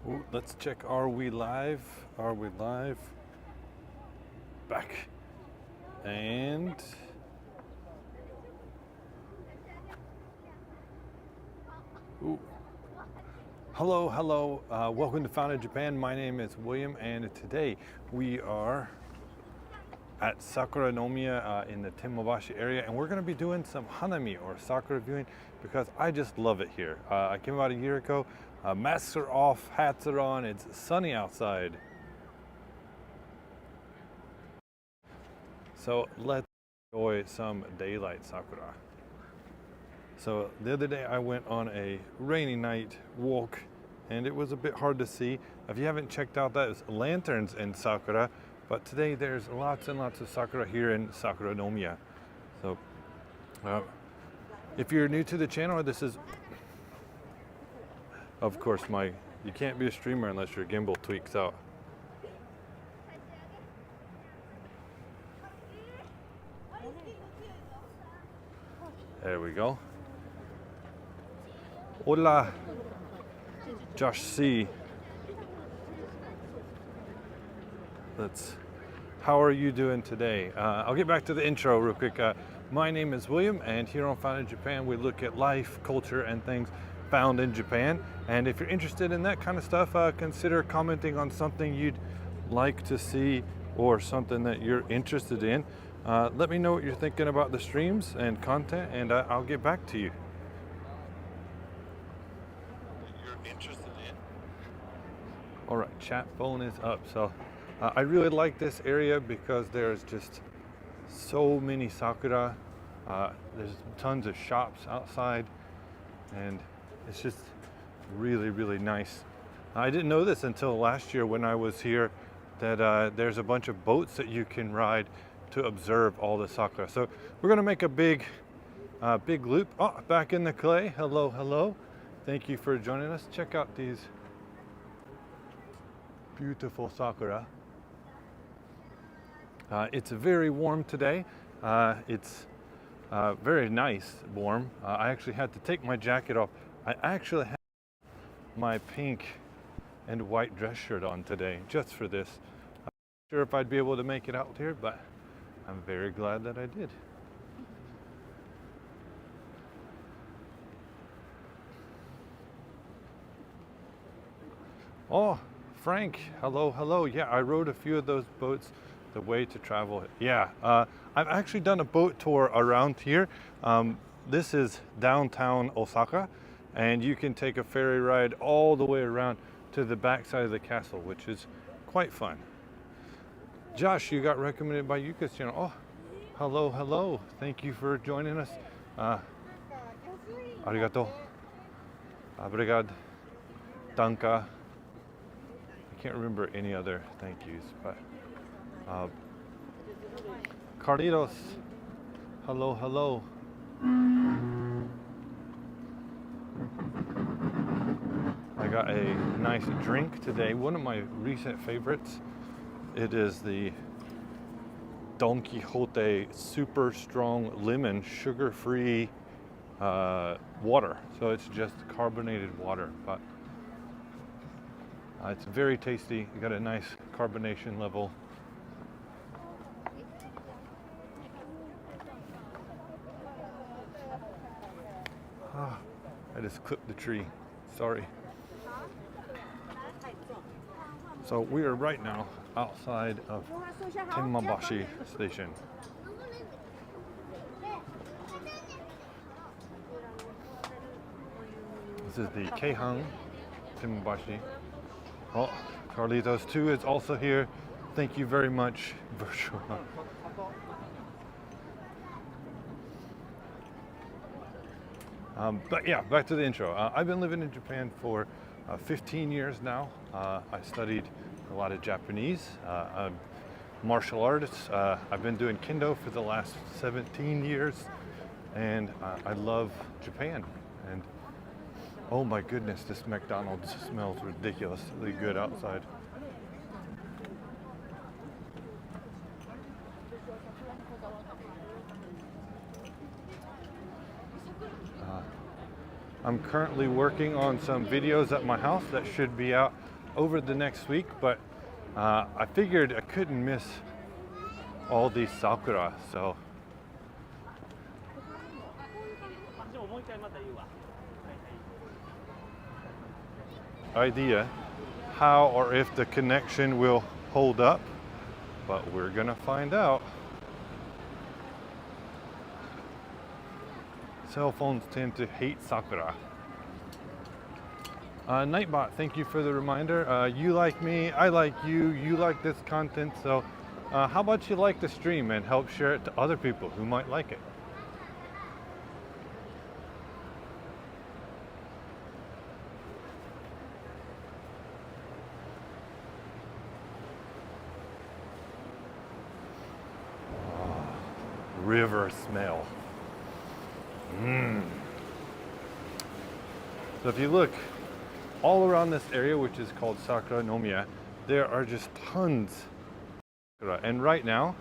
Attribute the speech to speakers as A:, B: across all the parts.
A: Ooh, let's check, are we live? Are we live? Back. And ooh. Hello. Welcome to Founded Japan. My name is William, and today we are at Sakuranomiya in the Tenjinbashi area, and we're going to be doing some hanami or sakura viewing because I just love it here. I came about a year ago. Masks are off, hats are on. It's sunny outside. So let's enjoy some daylight sakura. So the other day I went on a rainy night walk and it was a bit hard to see. If you haven't checked out those lanterns in Sakura, but today there's lots and lots of sakura here in Sakuranomiya. So if you're new to the channel, this is, of course, you can't be a streamer unless your gimbal tweaks out. There we go. Hola, Josh C. How are you doing today? I'll get back to the intro real quick. My name is William, and here on Founded Japan, we look at life, culture, and things found in Japan. And if you're interested in that kind of stuff, consider commenting on something you'd like to see or something that you're interested in. Let me know what you're thinking about the streams and content, and I'll get back to you. You're interested in? All right, chat phone is up. So I really like this area because there's just so many sakura. There's tons of shops outside, and it's just really, really nice. I didn't know this until last year when I was here, that there's a bunch of boats that you can ride to observe all the sakura. So we're gonna make a big loop. Oh, back in the clay. Hello. Thank you for joining us. Check out these beautiful sakura. It's very warm today. It's very nice warm. I actually had to take my jacket off. I actually had my pink and white dress shirt on today just for this. I'm not sure if I'd be able to make it out here, but I'm very glad that I did. Oh, Frank, hello. Yeah, I rode a few of those boats, the way to travel. Yeah, I've actually done a boat tour around here. This is downtown Osaka, and you can take a ferry ride all the way around to the backside of the castle, which is quite fun. Josh, you got recommended by Yuka's channel. Oh, hello. Thank you for joining us. Arigato. Obrigado. Danka. I can't remember any other thank yous, but Carlitos. Hello. I got a nice drink today. One of my recent favorites. It is the Don Quixote super strong lemon sugar-free water. So it's just carbonated water, but it's very tasty. You got a nice carbonation level. I just clipped the tree. Sorry. So we are right now outside of Tenjinbashi station. This is the Keihan Tenjinbashi. Oh, Carlitos 2 is also here. Thank you very much, Virtual. But yeah, back to the intro. I've been living in Japan for 15 years now. I studied a lot of Japanese, martial arts. I've been doing kendo for the last 17 years, and I love Japan. And oh my goodness, this McDonald's smells ridiculously good outside. I'm currently working on some videos at my house that should be out over the next week, but I figured I couldn't miss all these sakura, so idea how or if the connection will hold up, but we're gonna find out. Cell phones tend to hate Sakura. Nightbot, thank you for the reminder. You like me, I like you, you like this content, so how about you like the stream and help share it to other people who might like it? River smell. So if you look all around this area, which is called Sakuranomiya, there are just tons. And right now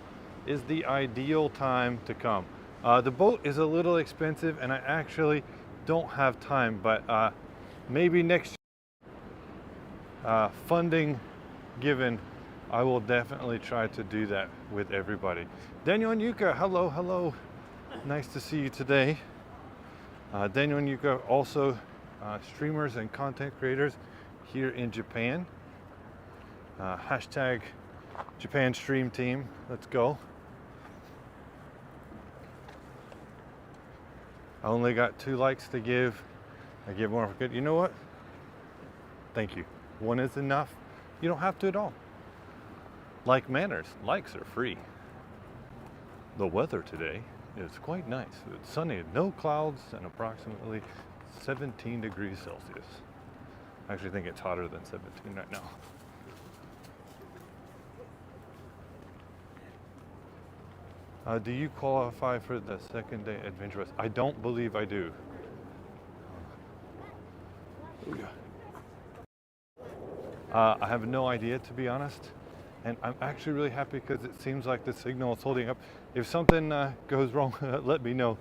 A: is the ideal time to come. The boat is a little expensive and I actually don't have time, but maybe next year, funding given, I will definitely try to do that with everybody. Daniel and Yuka, hello, hello. Nice to see you today. Daniel and Yuka also streamers and content creators here in Japan. Hashtag Japan Stream Team, let's go. I only got 2 likes to give. I give more for good. You know what? Thank you. 1 is enough. You don't have to at all. Like manners, likes are free. The weather today is quite nice. It's sunny, no clouds, and approximately 17 degrees Celsius. I actually think it's hotter than 17 right now. Do you qualify for the second day adventure bus? I don't believe I do. I have no idea, to be honest. And I'm actually really happy because it seems like the signal is holding up. If something goes wrong, let me know.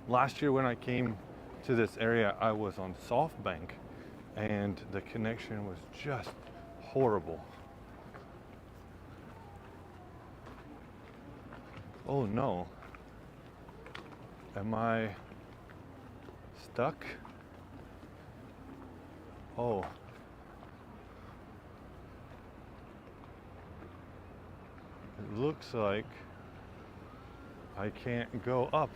A: Last year when I came to this area, I was on SoftBank and the connection was just horrible. Oh no. Am I stuck? Oh. It looks like I can't go up.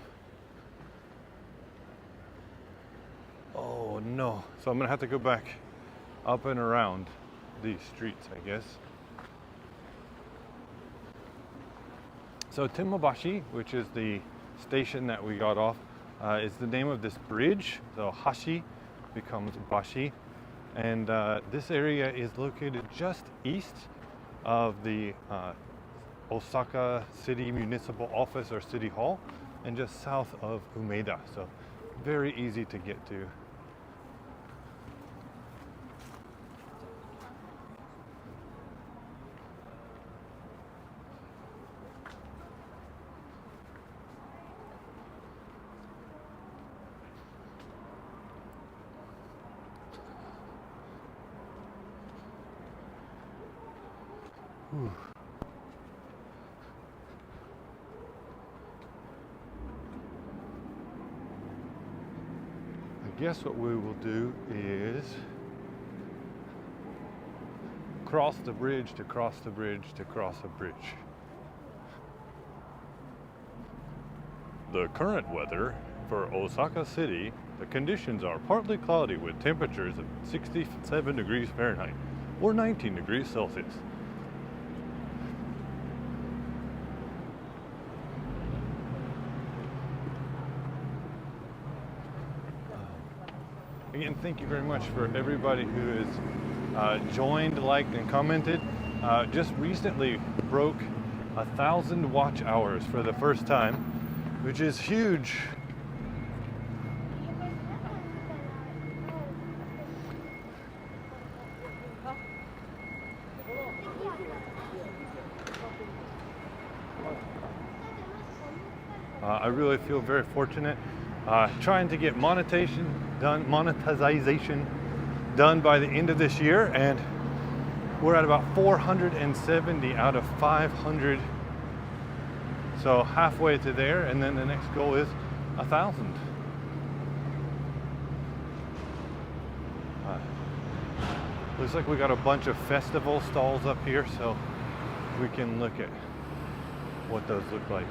A: Oh no. So I'm gonna have to go back up and around these streets, I guess. So Temmabashi, which is the station that we got off, is the name of this bridge. So Hashi becomes Bashi. And this area is located just east of the Osaka City Municipal Office or City Hall, and just south of Umeda. So very easy to get to. Whew. I guess what we will do is cross the bridge to cross the bridge to cross a bridge. The current weather for Osaka City, the conditions are partly cloudy with temperatures of 67 degrees Fahrenheit or 19 degrees Celsius. Again, thank you very much for everybody who has joined, liked, and commented. Just recently broke 1,000 watch hours for the first time, which is huge. I really feel very fortunate. trying to get monetization done by the end of this year, and we're at about 470 out of 500. So halfway to there, and then the next goal is 1,000. Looks like we got a bunch of festival stalls up here, so we can look at what those look like.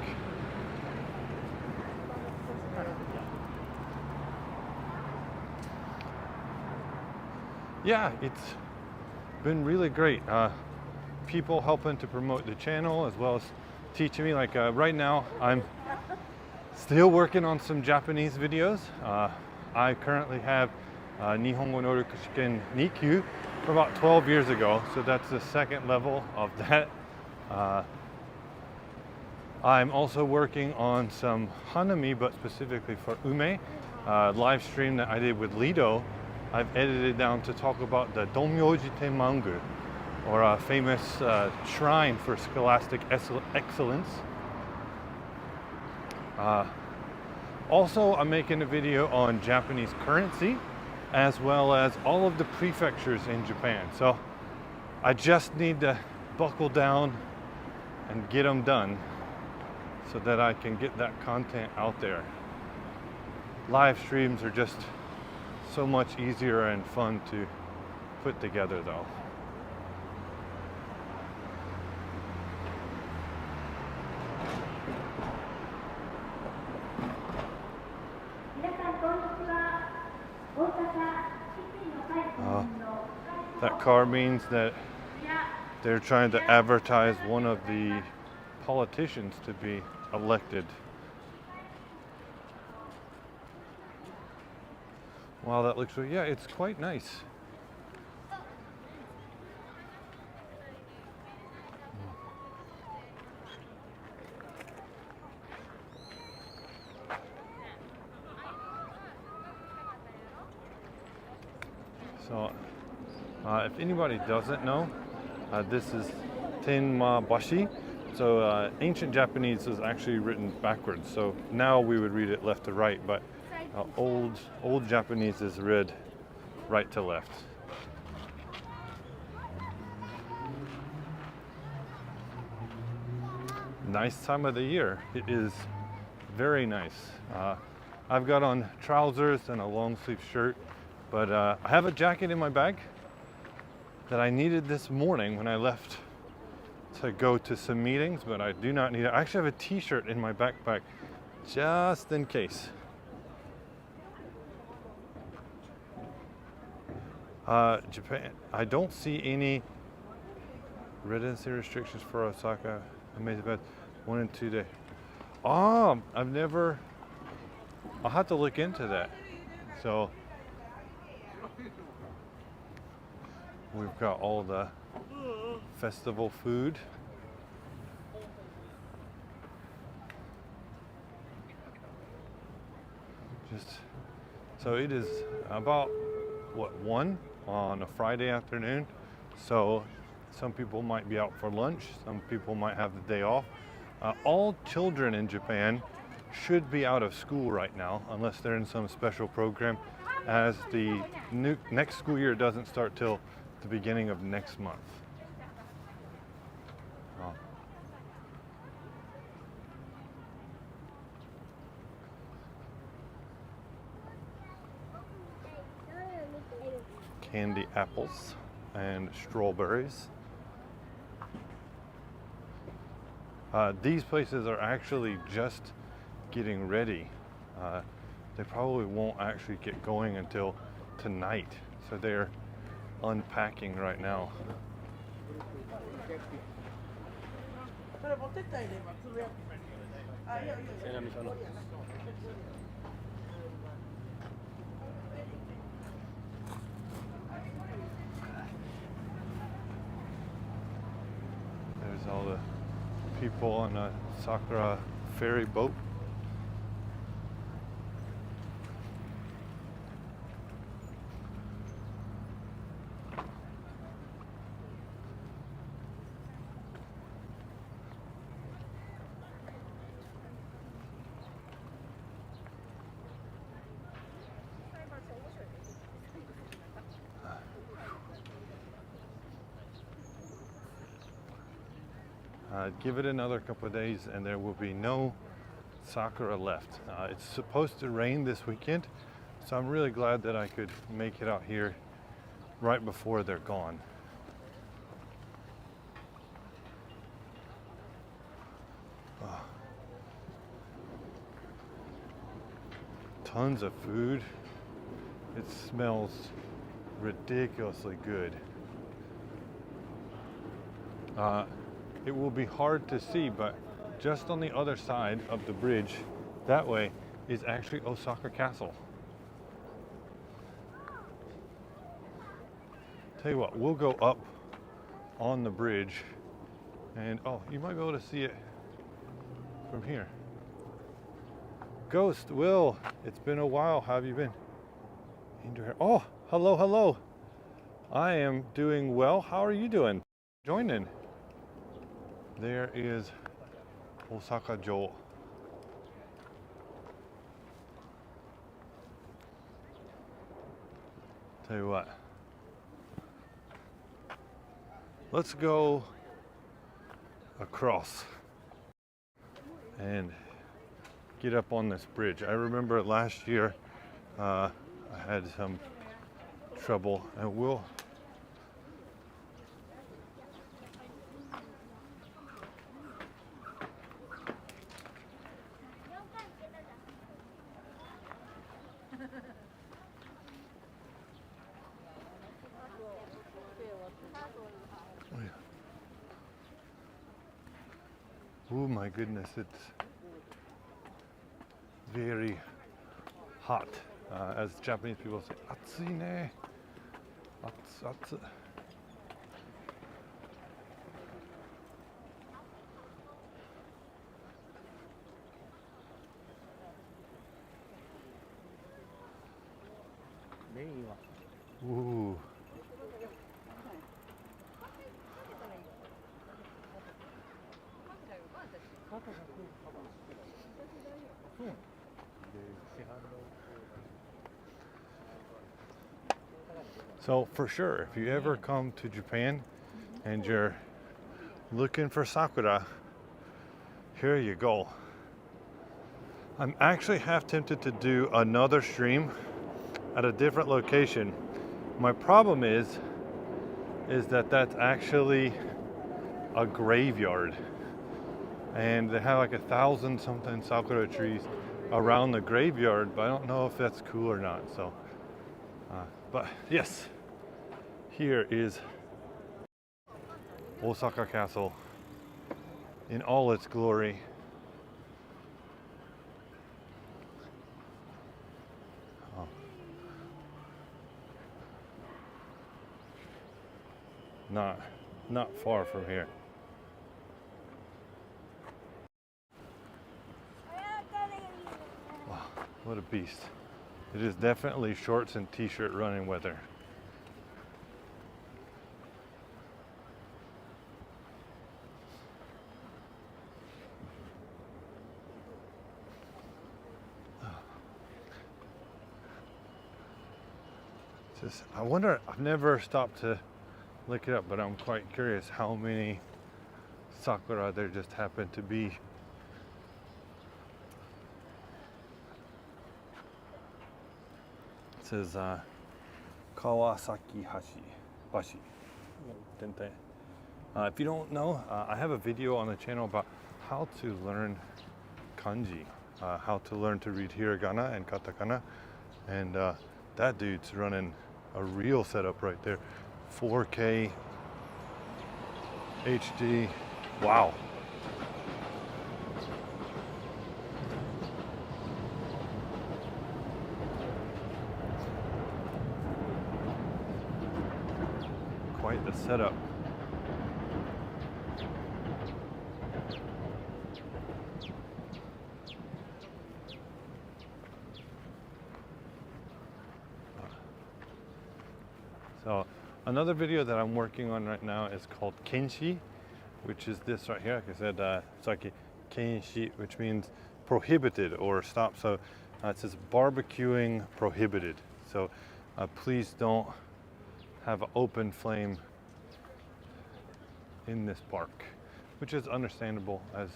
A: Yeah, it's been really great. People helping to promote the channel as well as teaching me. Like right now, I'm still working on some Japanese videos. I currently have Nihongo no Ryoku Shiken Nikyu from about 12 years ago, so that's the second level of that. I'm also working on some hanami, but specifically for ume, live stream that I did with Lido. I've edited down to talk about the Domyoji Tenmangu, or a famous shrine for scholastic excellence. Also, I'm making a video on Japanese currency, as well as all of the prefectures in Japan. So I just need to buckle down and get them done so that I can get that content out there. Live streams are just so much easier and fun to put together though. That car means that they're trying to advertise one of the politicians to be elected. Wow, that looks really, yeah, it's quite nice. So, if anybody doesn't know, this is Tenmabashi. So ancient Japanese is actually written backwards. So now we would read it left to right, but old Japanese is read right to left. Nice time of the year. It is very nice. I've got on trousers and a long sleeve shirt, but I have a jacket in my bag that I needed this morning when I left to go to some meetings, but I do not need it. I actually have a t-shirt in my backpack just in case. Japan, I don't see any residency restrictions for Osaka. Amazing best 1 and 2 day. Oh, I'll have to look into that. So we've got all the festival food. So it is about what, 1 on a Friday afternoon. So some people might be out for lunch, some people might have the day off. All children in Japan should be out of school right now, unless they're in some special program, as the next school year doesn't start till the beginning of next month. Oh. Candy apples and strawberries. These places are actually just getting ready. They probably won't actually get going until tonight, so they're unpacking right now. There's all the people on a Sakura ferry boat. Give it another couple of days and there will be no sakura left. It's supposed to rain this weekend, so I'm really glad that I could make it out here right before they're gone. Tons of food. It smells ridiculously good. It will be hard to see, but just on the other side of the bridge, that way, is actually Osaka Castle. Tell you what, we'll go up on the bridge and oh, you might be able to see it from here. Ghost, Will, it's been a while. How have you been? Oh, hello, hello. I am doing well. How are you doing? Join in. There is Osaka Jo. Tell you what. Let's go across and get up on this bridge. I remember last year I had some trouble and we'll oh my goodness, it's very hot. As Japanese people say, atsui ne. Atsu. Ooh. So for sure, if you ever come to Japan and you're looking for sakura, here you go. I'm actually half tempted to do another stream at a different location. My problem is that that's actually a graveyard. And they have like 1,000 something sakura trees around the graveyard, but I don't know if that's cool or not. So, but yes, here is Osaka Castle in all its glory. Oh. Not far from here. Wow, what a beast. It is definitely shorts and t-shirt running weather. I wonder, I've never stopped to look it up, but I'm quite curious how many sakura there just happen to be. It says Kawasakibashi Bridge. If you don't know, I have a video on the channel about how to learn kanji, how to learn to read hiragana and katakana, and that dude's running a real setup right there. 4K HD. Wow. Quite the setup. So another video that I'm working on right now is called Kenshi, which is this right here. Like I said, it's like Kenshi, which means prohibited or stop. So it says barbecuing prohibited. So please don't have an open flame in this park. which is understandable as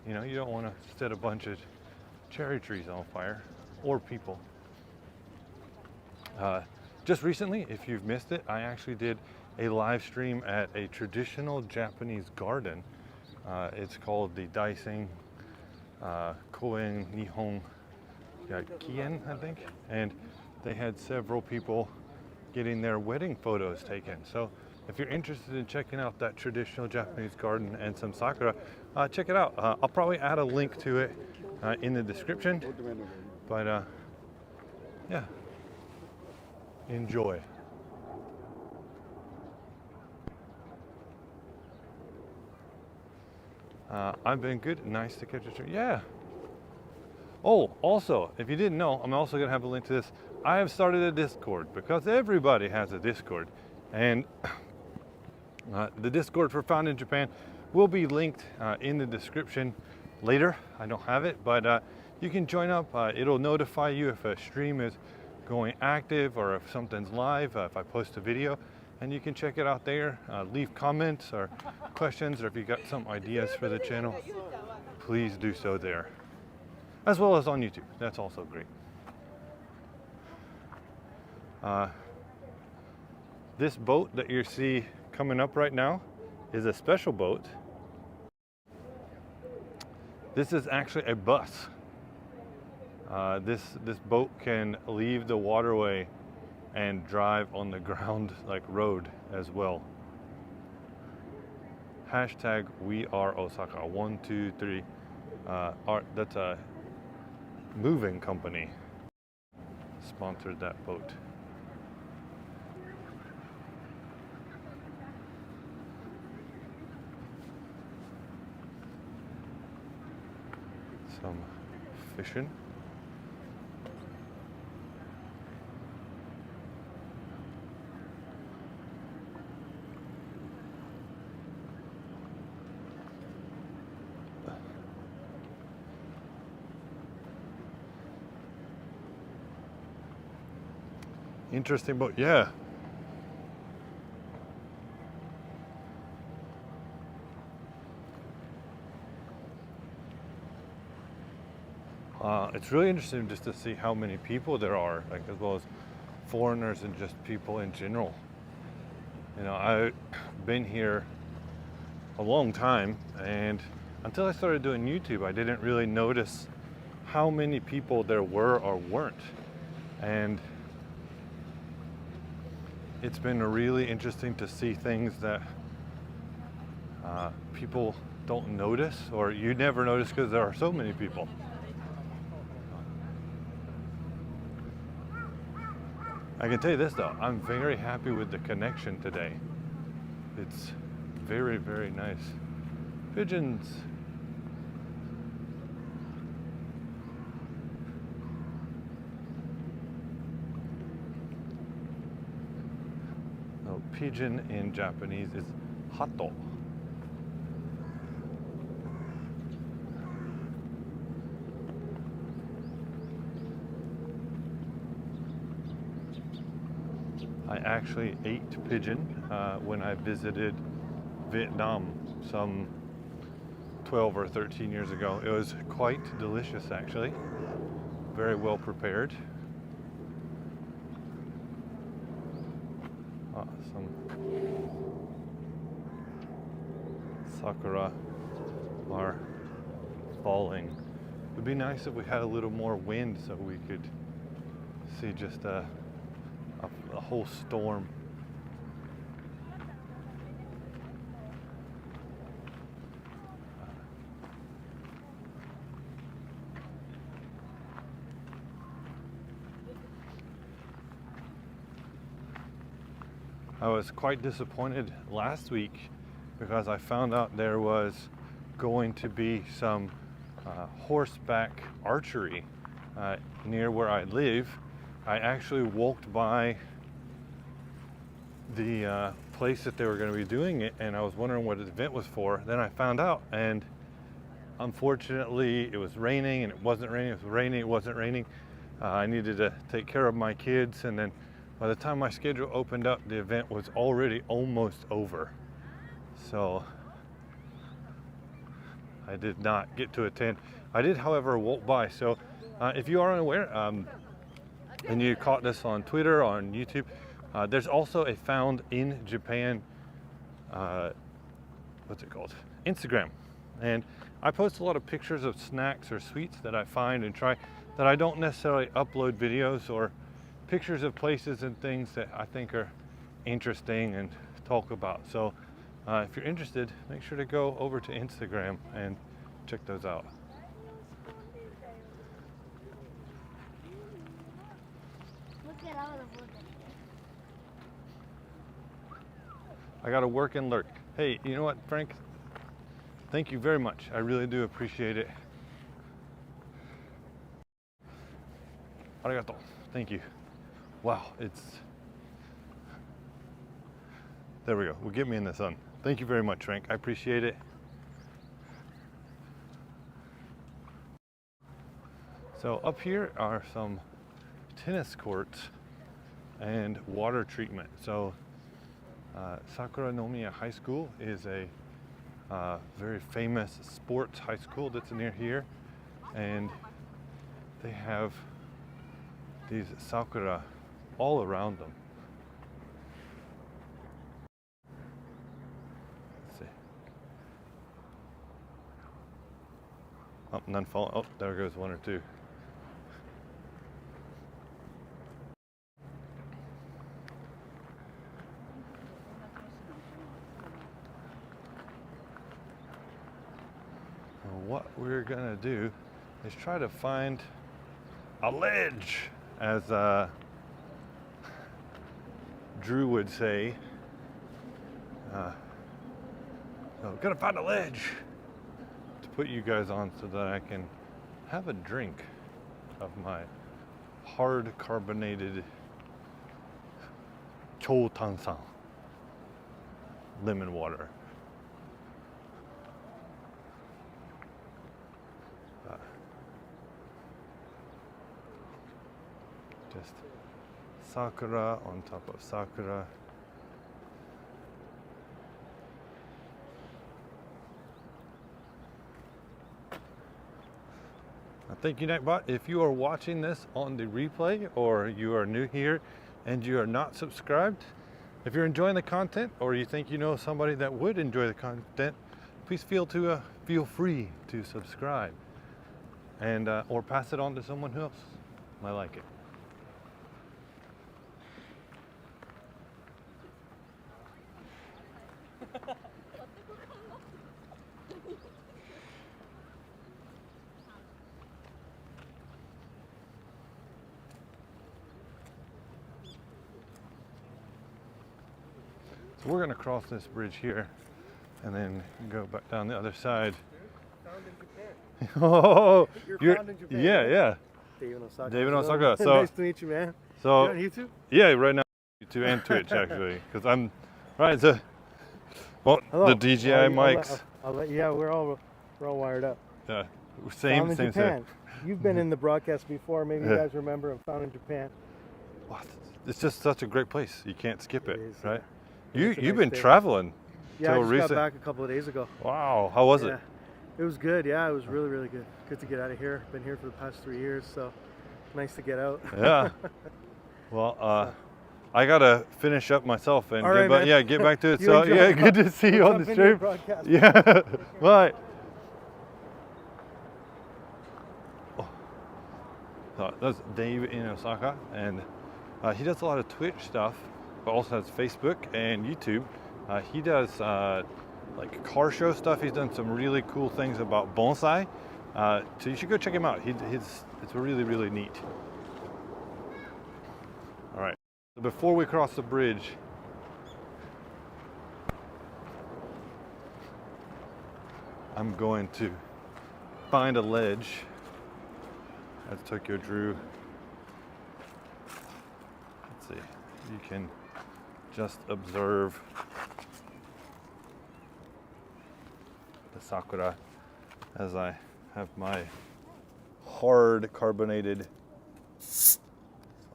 A: you know, you don't want to set a bunch of cherry trees on fire or people. Just recently, if you've missed it, I actually did a live stream at a traditional Japanese garden. It's called the Daisen Koen Nihon Kien, I think, and they had several people getting their wedding photos taken. So if you're interested in checking out that traditional Japanese garden and some sakura, check it out. I'll probably add a link to it in the description, but yeah, enjoy. I've been good. Nice to catch a tree. Yeah. Oh, also, if you didn't know, I'm also going to have a link to this. I have started a Discord because everybody has a Discord. And the Discord for Found in Japan will be linked in the description later. I don't have it, but you can join up. It'll notify you if a stream is going active or if something's live, if I post a video. And you can check it out there. Leave comments or questions, or if you got some ideas for the channel, please do so there. As well as on YouTube. That's also great. This boat that you see coming up right now is a special boat. This is actually a bus. This boat can leave the waterway and drive on the ground like road as well. Hashtag we are Osaka 1, 2, 3. That's a moving company sponsored that boat. Some fishing. Interesting boat, yeah. It's really interesting just to see how many people there are, like as well as foreigners and just people in general. You know, I've been here a long time, and until I started doing YouTube, I didn't really notice how many people there were or weren't. And it's been really interesting to see things that people don't notice, or you never notice because there are so many people. I can tell you this though, I'm very happy with the connection today. It's very, very nice. Pigeons. Oh, pigeon in Japanese is hato. I actually ate pigeon when I visited Vietnam some 12 or 13 years ago. It was quite delicious actually, very well prepared. Some Sakura are falling. It would be nice if we had a little more wind so we could see just a whole storm. I was quite disappointed last week because I found out there was going to be some horseback archery near where I live. I actually walked by the place that they were going to be doing it, and I was wondering what the event was for. Then I found out, and unfortunately it was raining, and it wasn't raining, it was raining, it wasn't raining. I needed to take care of my kids, and then by the time my schedule opened up, the event was already almost over. So I did not get to attend. I did, however, walk by. So if you are unaware, and you caught this on Twitter, on YouTube, there's also a found in Japan, what's it called? Instagram. And I post a lot of pictures of snacks or sweets that I find and try that I don't necessarily upload videos or pictures of places and things that I think are interesting and talk about. So if you're interested, make sure to go over to Instagram and check those out. I gotta work and lurk. Hey, you know what, Frank? Thank you very much. I really do appreciate it. Arigato. Thank you. Wow, there we go. We'll get me in the sun. Thank you very much, Frank. I appreciate it. So up here are some tennis courts and water treatment. So Sakuranomiya High School is a very famous sports high school that's near here, and they have these sakura all around them. Let's see. Oh, none falling. Oh, there goes one or two. What we're gonna do is try to find a ledge, as Drew would say. So gonna find a ledge to put you guys on so that I can have a drink of my hard carbonated Cho Tansan lemon water. Just sakura on top of sakura. Thank you, Nightbot. If you are watching this on the replay, or you are new here and you are not subscribed, if you're enjoying the content, or you think you know somebody that would enjoy the content, please feel free to subscribe and or pass it on to someone else might like it. So we're going to cross this bridge here and then go back down the other side.
B: Found in Japan.
A: Oh,
B: you're found in Japan.
A: Yeah, yeah.
B: DaveinOsaka.
A: DaveinOsaka. So
B: nice to meet you, man.
A: So
B: you're on YouTube?
A: Yeah, right now YouTube and Twitch actually, because I'm right. So well, the DJI mics.
B: Yeah, we're all wired up.
A: Yeah, same.
B: Japan. You've been in the broadcast before. Maybe you guys remember. I'm found in Japan.
A: Wow, it's just such a great place. You can't skip it,
B: is,
A: right?
B: You've
A: been traveling.
B: Yeah, I just
A: recent.
B: got back a couple of days ago.
A: Wow, how was it?
B: It was good. Yeah, it was really, really good. Good to get out of here. Been here for the past 3 years, so nice to get out.
A: Yeah. Well, I gotta finish up myself and get back to it. So yeah, good to see you on the stream. Yeah. Bye. So that's Dave in Osaka, and he does a lot of Twitch stuff, but also has Facebook and YouTube. He does like car show stuff. He's done some really cool things about bonsai. So you should go check him out. It's really, really neat. All right. So before we cross the bridge, I'm going to find a ledge, as Tokyo Drew. Let's see. You can just observe the sakura as I have my hard carbonated,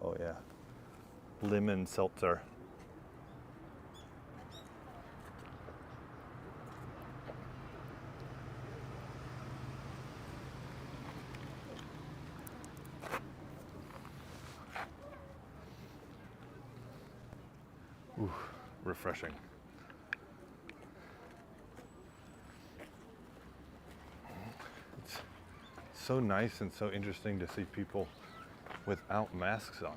A: oh yeah, lemon seltzer. Ooh, refreshing. It's so nice and so interesting to see people without masks on.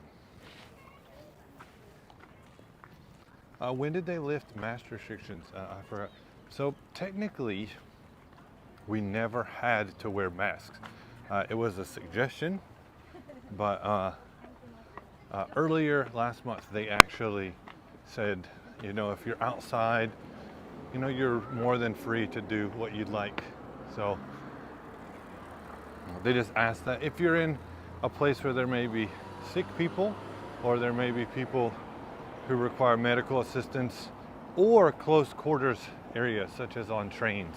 A: When did they lift mask restrictions? I forgot. So technically, we never had to wear masks. It was a suggestion, but earlier last month they actually said, you know, if you're outside, you know, you're more than free to do what you'd like. So they just asked that if you're in a place where there may be sick people, or there may be people who require medical assistance, or close quarters areas such as on trains.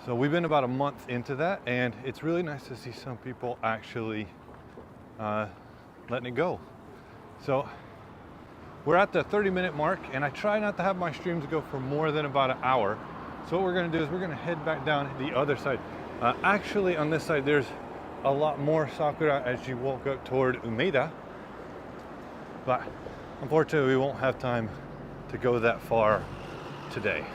A: So we've been about a month into that, and it's really nice to see some people actually letting it go. So we're at the 30-minute mark, and I try not to have my streams go for more than about an hour. So what we're going to do is we're going to head back down the other side. Actually, on this side, there's a lot more sakura as you walk up toward Umeda, but unfortunately, we won't have time to go that far today.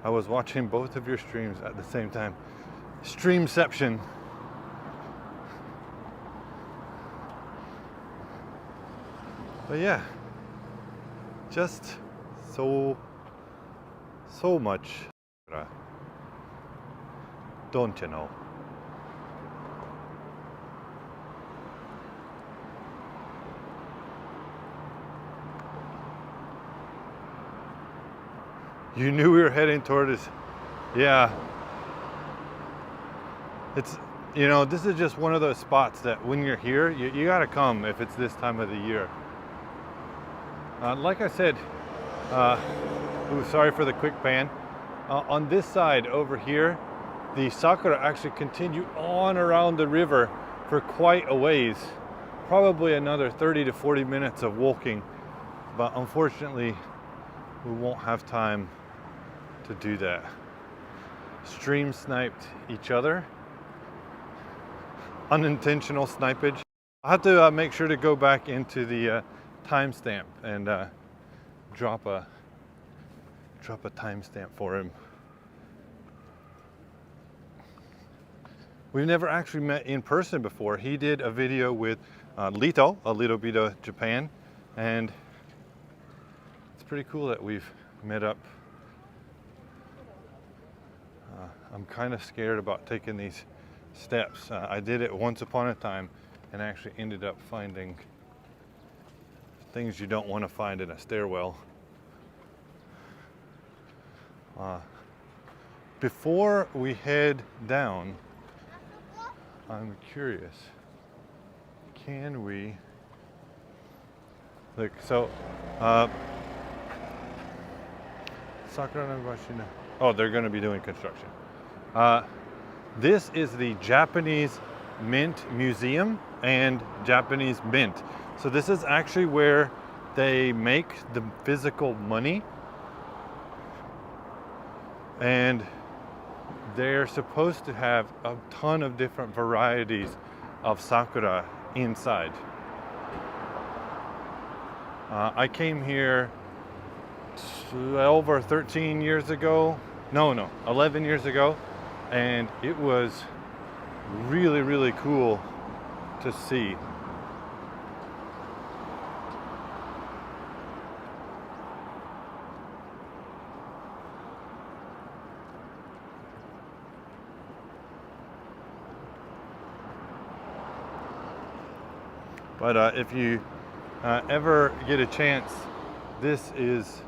A: I was watching both of your streams at the same time. Streamception. But yeah, just so much, don't you know? You knew we were heading toward this. Yeah. It's, you know, this is just one of those spots that when you're here, you gotta come if it's this time of the year. Like I said, sorry for the quick pan. On this side over here, the sakura actually continue on around the river for quite a ways. Probably another 30 to 40 minutes of walking. But unfortunately, we won't have time to do that. Stream sniped each other. Unintentional snipage. I have to make sure to go back into the timestamp and drop a timestamp for him. We've never actually met in person before. He did a video with Lito, a Little Bit of Japan, and it's pretty cool that we've met up. I'm kind of scared about taking these steps. I did it once upon a time and actually ended up finding things you don't want to find in a stairwell. Before we head down, I'm curious, can we look? So Sakuranomiya Bridge. Oh, they're going to be doing construction. This is the Japanese Mint Museum and Japanese Mint. So this is actually where they make the physical money, and they're supposed to have a ton of different varieties of sakura inside. I came here 12 or 13 years ago. No, 11 years ago. And it was really, really cool to see. But if you ever get a chance, this is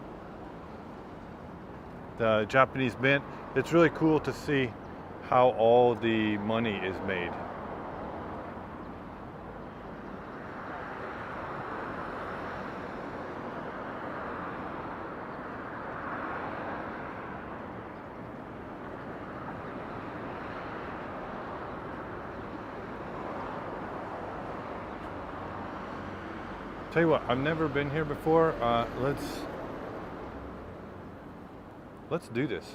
A: the Japanese Mint. It's really cool to see how all the money is made. Tell you what, I've never been here before. Let's do this.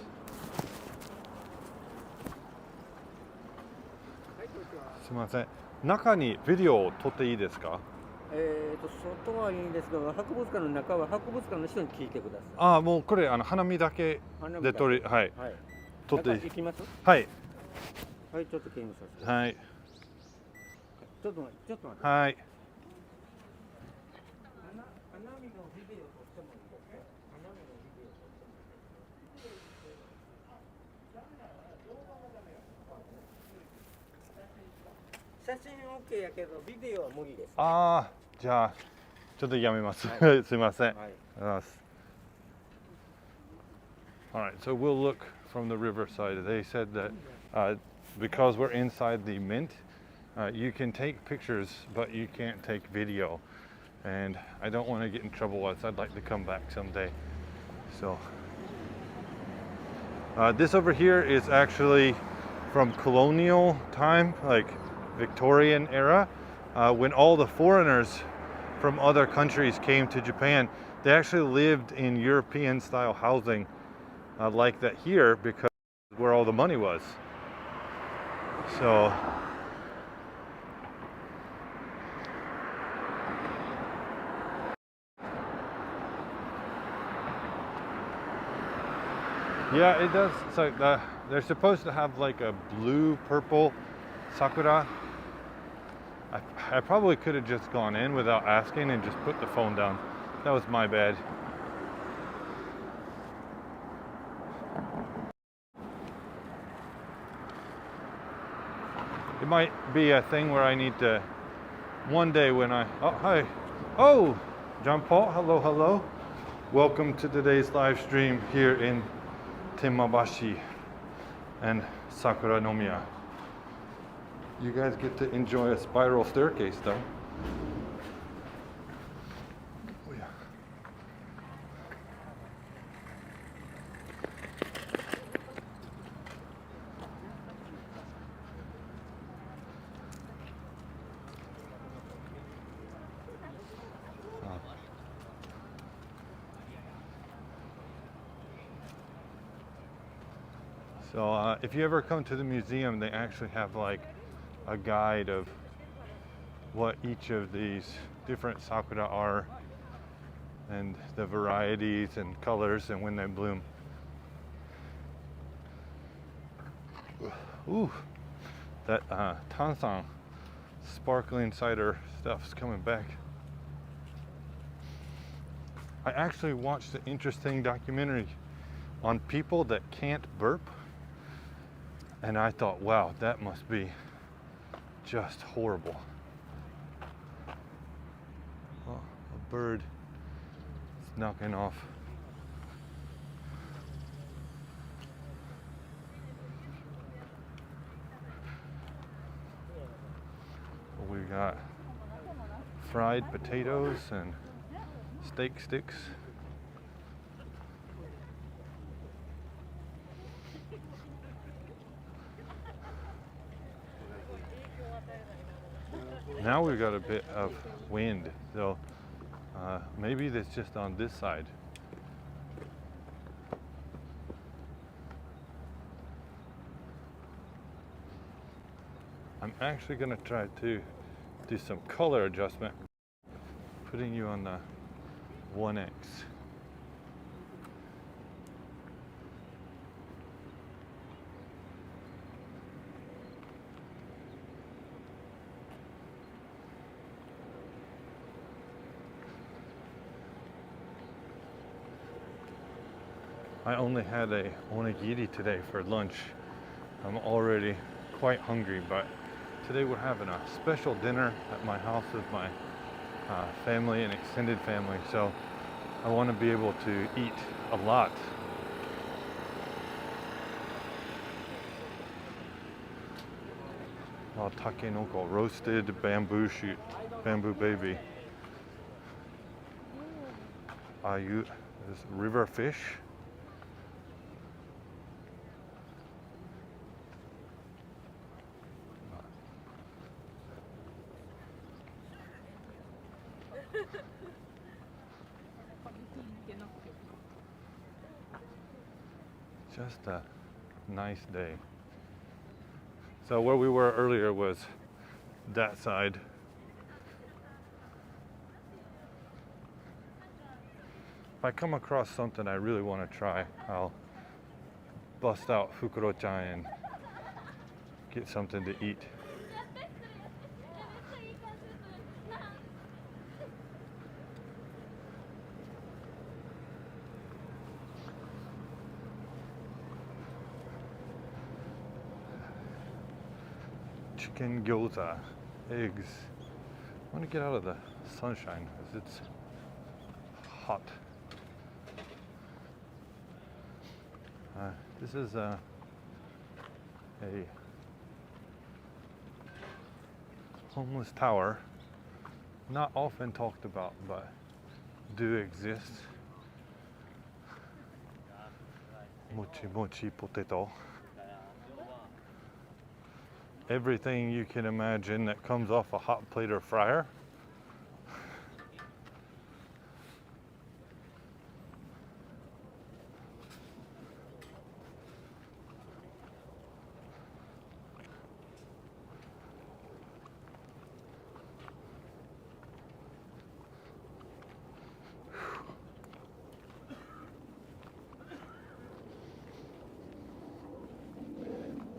A: すみません。中にビデオを撮っていいですか?
C: 外はいいんですけど、博物館の中は博物館の人に聞いてください。
A: ああ、もうこれ花見だけで撮り、はい。
C: はい。
A: 撮っていい？
C: 行きます？
A: はい。
C: はい、ちょっと見させてください。
A: はい。
C: ちょっと待って。
A: はい。
C: 花見のビデオ撮ってもいいですか？花見のビデオ撮ってもいいですか？写真 OK やけどビデオは無理です。
A: ああ、じゃあちょっとやめます。
C: はい、
A: すいません。
C: はい。
A: All right, so we'll look from the riverside. They said that because we're inside the mint, you can take pictures, but you can't take video. And I don't want to get in trouble with this. I'd like to come back someday. So this over here is actually from colonial time, like Victorian era, when all the foreigners from other countries came to Japan. They actually lived in European style housing like that here because where all the money was. So yeah, it does. So they're supposed to have like a blue purple Sakura. I probably could have just gone in without asking and just put the phone down. That was my bad. It might be a thing where I need to, one day when oh, hi. Oh, John Paul, hello. Welcome to today's live stream here in Temmabashi and Sakuranomiya. You guys get to enjoy a spiral staircase though. Oh, yeah. So if you ever come to the museum, they actually have like a guide of what each of these different sakura are and the varieties and colors and when they bloom. Ooh, that Tansan sparkling cider stuff's coming back. I actually watched an interesting documentary on people that can't burp. And I thought, wow, that must be just horrible. Oh, a bird is knocking off. We got fried potatoes and steak sticks. Now we've got a bit of wind, so maybe that's just on this side. I'm actually going to try to do some color adjustment, putting you on the 1x. I only had a onigiri today for lunch. I'm already quite hungry, but today we're having a special dinner at my house with my family and extended family, so I want to be able to eat a lot. Oh, takenoko, roasted bamboo shoot, bamboo baby. Ayu, this river fish. Just a nice day. So where we were earlier was that side. if I come across something I really want to try, I'll bust out Fukuro-chan and get something to eat. Chicken gyoza, eggs. I want to get out of the sunshine because it's hot. This is a homeless tower, not often talked about, but do exist. Mochi mochi potato. Everything you can imagine that comes off a hot plate or fryer.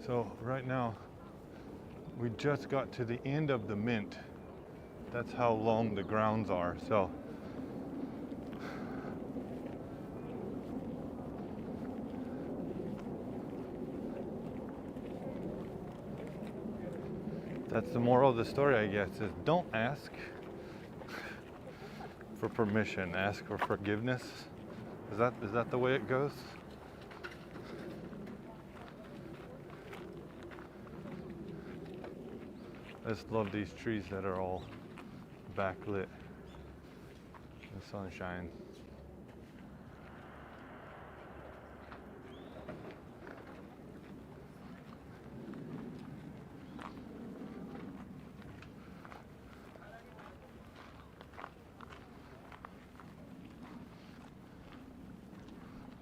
A: So right now, we just got to the end of the mint. That's how long the grounds are. So that's the moral of the story, I guess, is don't ask for permission, ask for forgiveness. Is that the way it goes? I just love these trees that are all backlit in sunshine.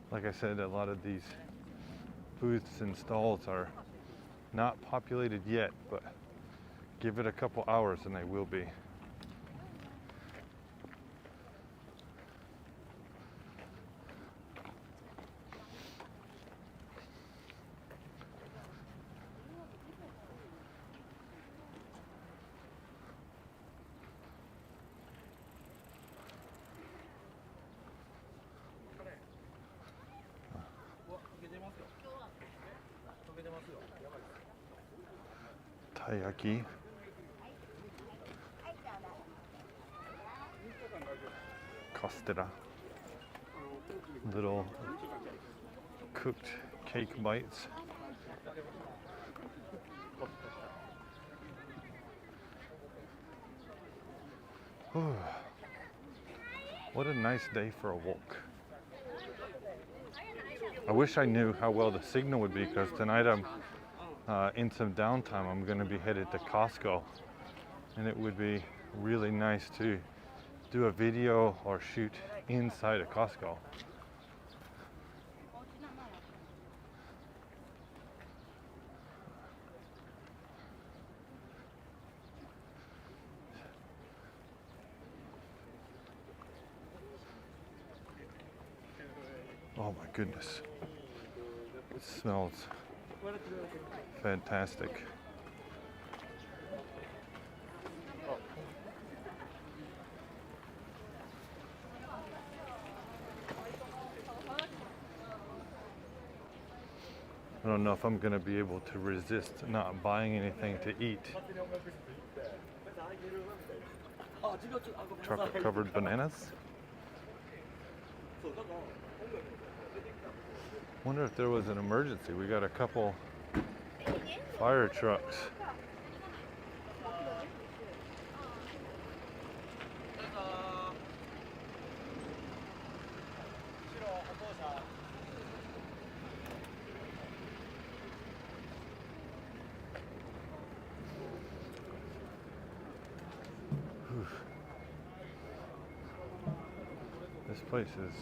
A: Like I said, a lot of these booths and stalls are not populated yet, but give it a couple hours and they will be. Taiyaki. Castella. Little cooked cake bites. What a nice day for a walk. I wish I knew how well the signal would be, because tonight I'm in some downtime. I'm going to be headed to Costco, and it would be really nice to do a video or shoot inside a Costco. Oh my goodness. It smells fantastic. I don't know if I'm going to be able to resist not buying anything to eat. Chocolate covered bananas. Wonder if there was an emergency. We got a couple fire trucks. This place is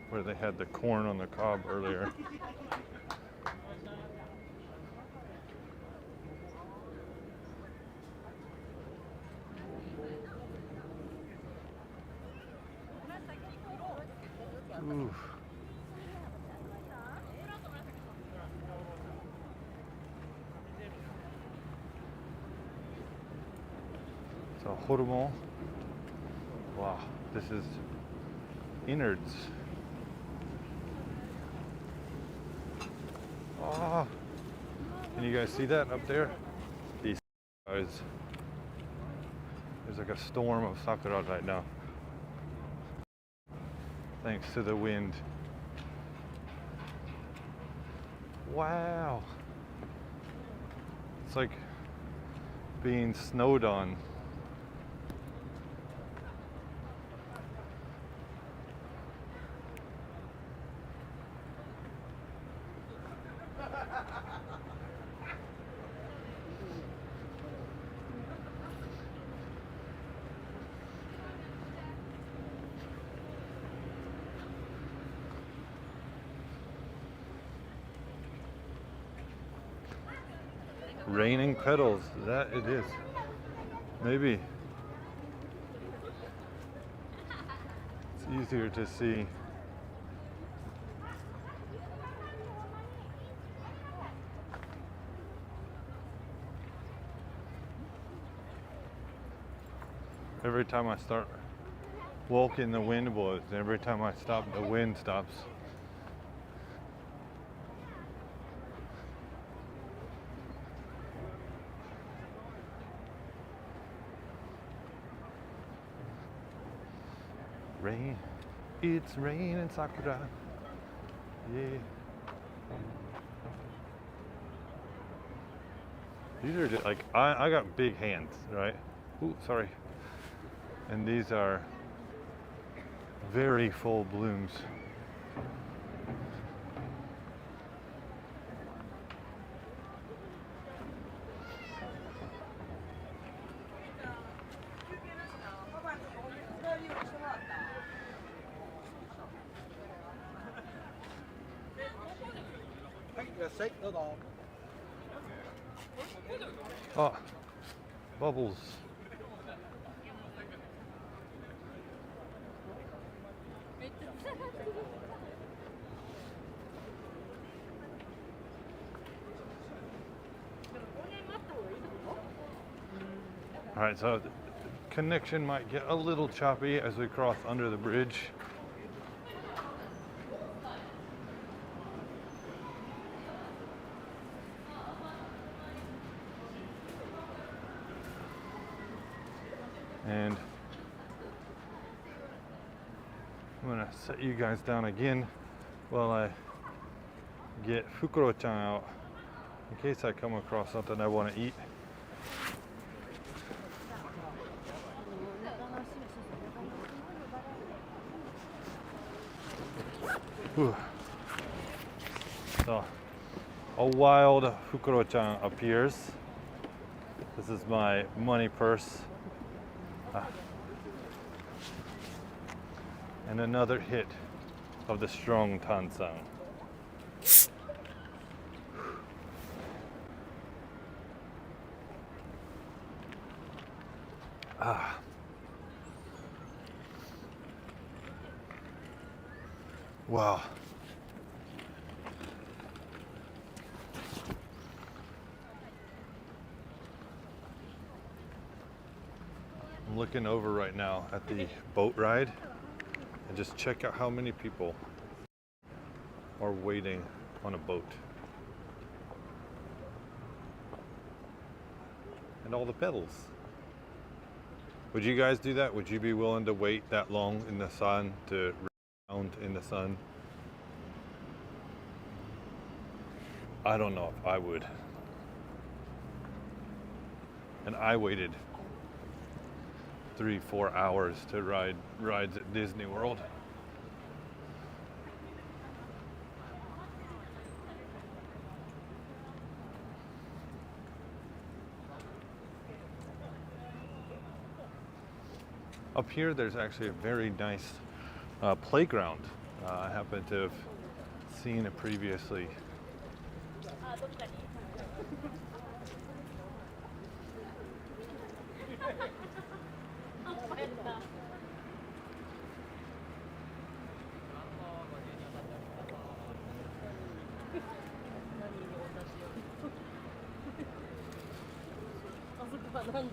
A: where they had the corn on the cob earlier. Ooh. So horumo. Wow, this is innards. Oh, can you guys see that up there? These guys. There's like a storm of sakura right now. Thanks to the wind. Wow. It's like being snowed on. Raining petals, that it is. Maybe it's easier to see. Every time I start walking, the wind blows. Every time I stop, the wind stops. Rain, it's raining sakura. Yeah. These are just like, I got big hands, right? Ooh, sorry. And these are very full blooms. Oh, bubbles. All right, so the connection might get a little choppy as we cross under the bridge. And I'm gonna set you guys down again while I get Fukuro-chan out in case I come across something I want to eat. Whew. So a wild Fukuro-chan appears. This is my money purse. And another hit of the strong tansan. Wow. I'm looking over right now at the boat ride and just check out how many people are waiting on a boat. And all the pedals. Would you guys do that? Would you be willing to wait that long in the sun to round in the sun? I don't know if I would. And I waited 3-4 hours to ride rides at Disney World. Up here, there's actually a very nice playground. I happen to have seen it previously. Stop in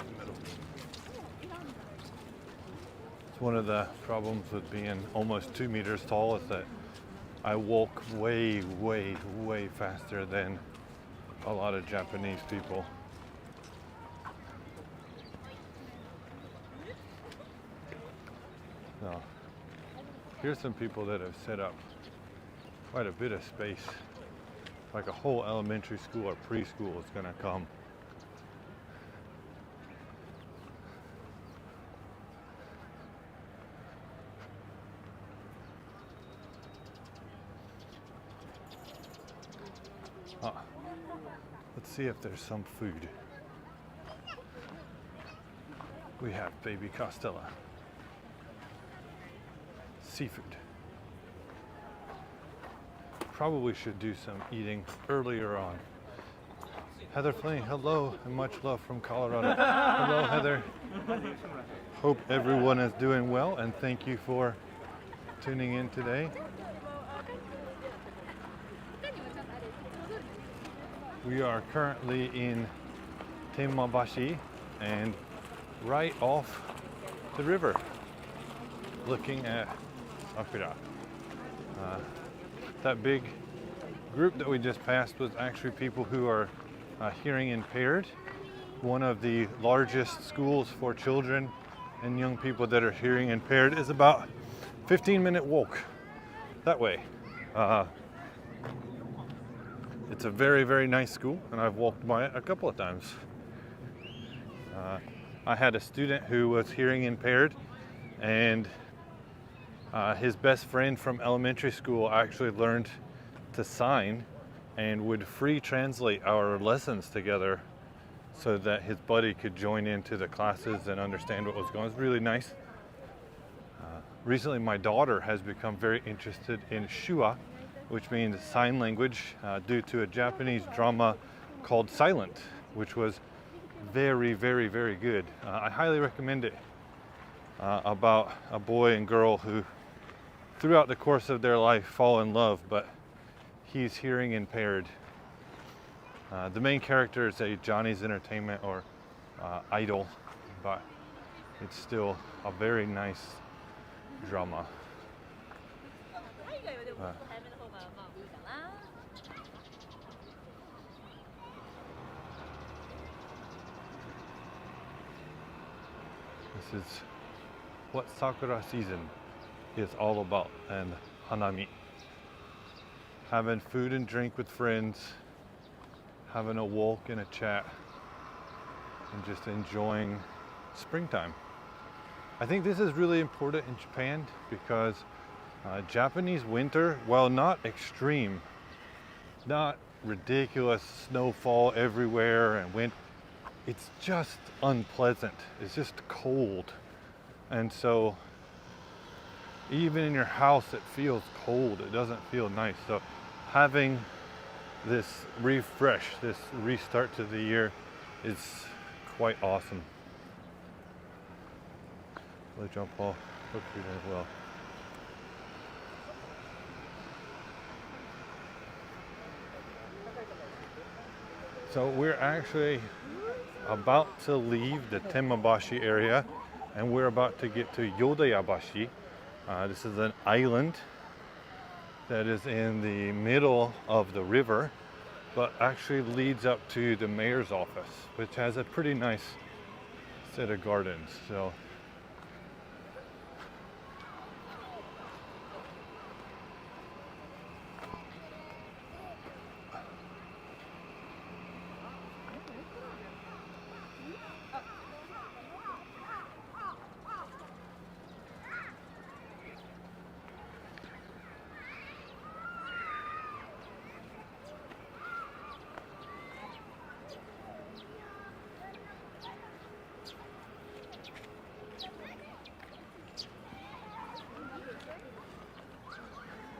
A: the middle. It's one of the problems with being almost 2 meters tall is that I walk way, way, way faster than a lot of Japanese people. So, here's some people that have set up quite a bit of space. Like a whole elementary school or preschool is going to come. Let's see if there's some food. We have baby costella. Seafood. Probably should do some eating earlier on. Heather Flynn, hello, and much love from Colorado. Hello, Heather. Hope everyone is doing well, and thank you for tuning in today. We are currently in Temmabashi and right off the river, looking at Sakura. That big group that we just passed was actually people who are hearing impaired. One of the largest schools for children and young people that are hearing impaired is about 15-minute walk that way. It's a very, very nice school, and I've walked by it a couple of times. I had a student who was hearing impaired, and his best friend from elementary school actually learned to sign and would free translate our lessons together so that his buddy could join into the classes and understand what was going on. It was really nice. Recently, my daughter has become very interested in Shua, which means sign language, due to a Japanese drama called Silent, which was very, very, very good. I highly recommend it, about a boy and girl who throughout the course of their life fall in love, but he's hearing impaired. The main character is a Johnny's Entertainment or idol, but it's still a very nice drama. This is what Sakura season is all about, and Hanami. Having food and drink with friends, having a walk and a chat, and just enjoying springtime. I think this is really important in Japan because Japanese winter, while not extreme, not ridiculous snowfall everywhere and wind, it's just unpleasant. It's just cold. And so even in your house it feels cold. It doesn't feel nice. So having this refresh, this restart to the year is quite awesome. Hello, John Paul. Hope you're doing well. So we're actually about to leave the Temmabashi area, and we're about to get to Yodayabashi. This is an island that is in the middle of the river, but actually leads up to the mayor's office, which has a pretty nice set of gardens. So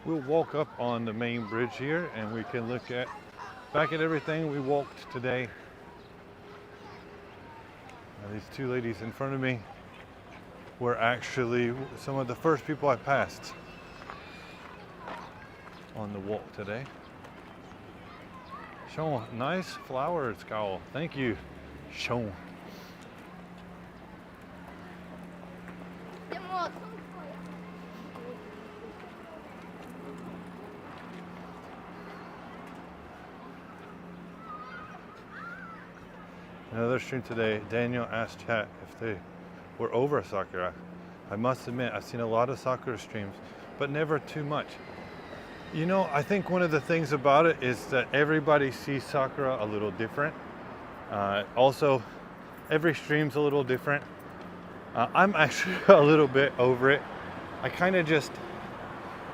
A: we'll walk up on the main bridge here and we can look back at everything we walked today. These two ladies in front of me were actually some of the first people I passed. on the walk today. Sean, nice flowers, Kao. Thank you, Sean. Another stream today, Daniel asked chat if they were over Sakura. I must admit, I've seen a lot of Sakura streams, but never too much. You know, I think one of the things about it is that everybody sees Sakura a little different. Also, every stream's a little different. I'm actually a little bit over it. I kind of just,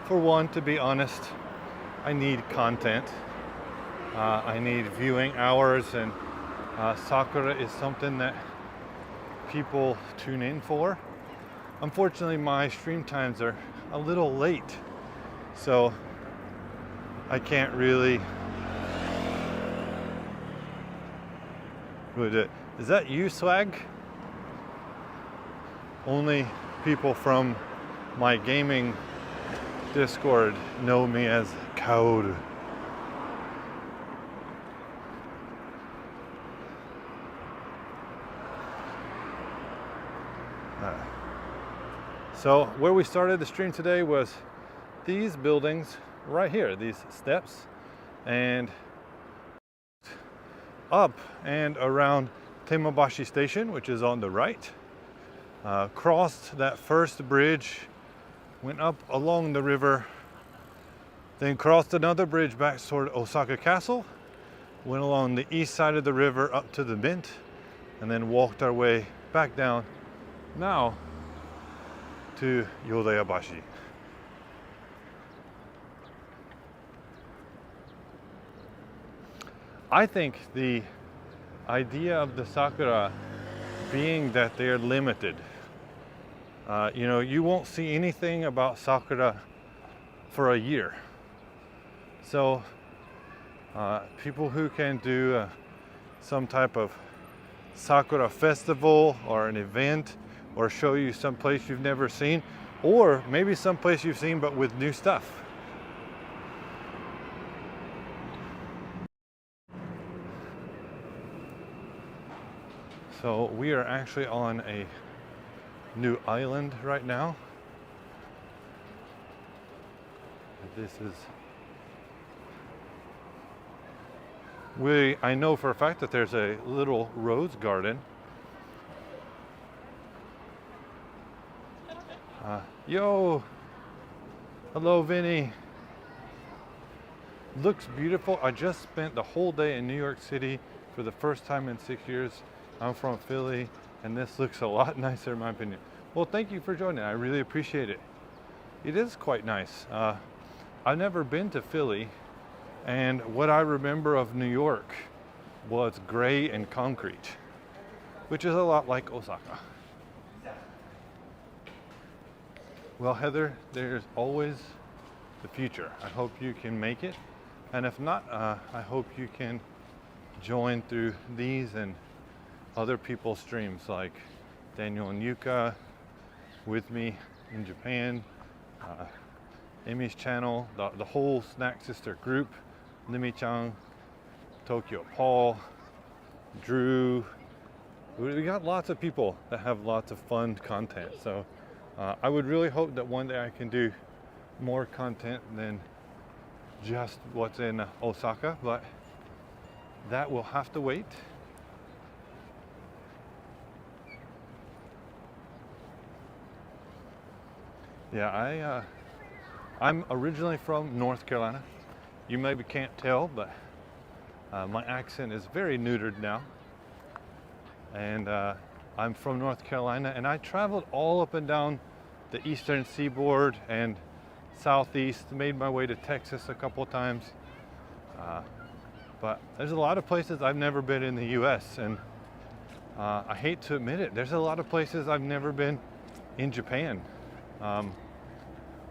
A: for one, to be honest, I need content. I need viewing hours, and Sakura is something that people tune in for. Unfortunately, my stream times are a little late, so I can't really. Is that you, Swag? Only people from my gaming Discord know me as Kaoru. So where we started the stream today was these buildings right here, these steps, and up and around Temmabashi station, which is on the right. Crossed that first bridge, went up along the river, then crossed another bridge back toward Osaka Castle, went along the east side of the river up to the Mint, and then walked our way back down now to Yodayabashi. I think the idea of the Sakura being that they're limited. You know, you won't see anything about Sakura for a year. So people who can do some type of Sakura festival or an event, or show you some place you've never seen, or maybe some place you've seen but with new stuff. So we are actually on a new island right now. This is, I know for a fact that there's a little rose garden. Yo, hello Vinny. Looks beautiful. I just spent the whole day in New York City for the first time in 6 years. I'm from Philly, and this looks a lot nicer in my opinion. Well, thank you for joining. I really appreciate it. It is quite nice. I've never been to Philly, and what I remember of New York was gray and concrete, which is a lot like Osaka. Well, Heather, there's always the future. I hope you can make it, and if not, I hope you can join through these and other people's streams like Daniel and Yuka with me in Japan, Amy's channel, the whole Snack Sister group, Limi-chan, Tokyo Paul, Drew. We got lots of people that have lots of fun content. So I would really hope that one day I can do more content than just what's in Osaka, but that will have to wait. Yeah, I'm originally from North Carolina. You maybe can't tell, but my accent is very neutered now. And I'm from North Carolina, and I traveled all up and down the eastern seaboard and southeast, made my way to Texas a couple of times. But there's a lot of places I've never been in the US, and I hate to admit it, there's a lot of places I've never been in Japan.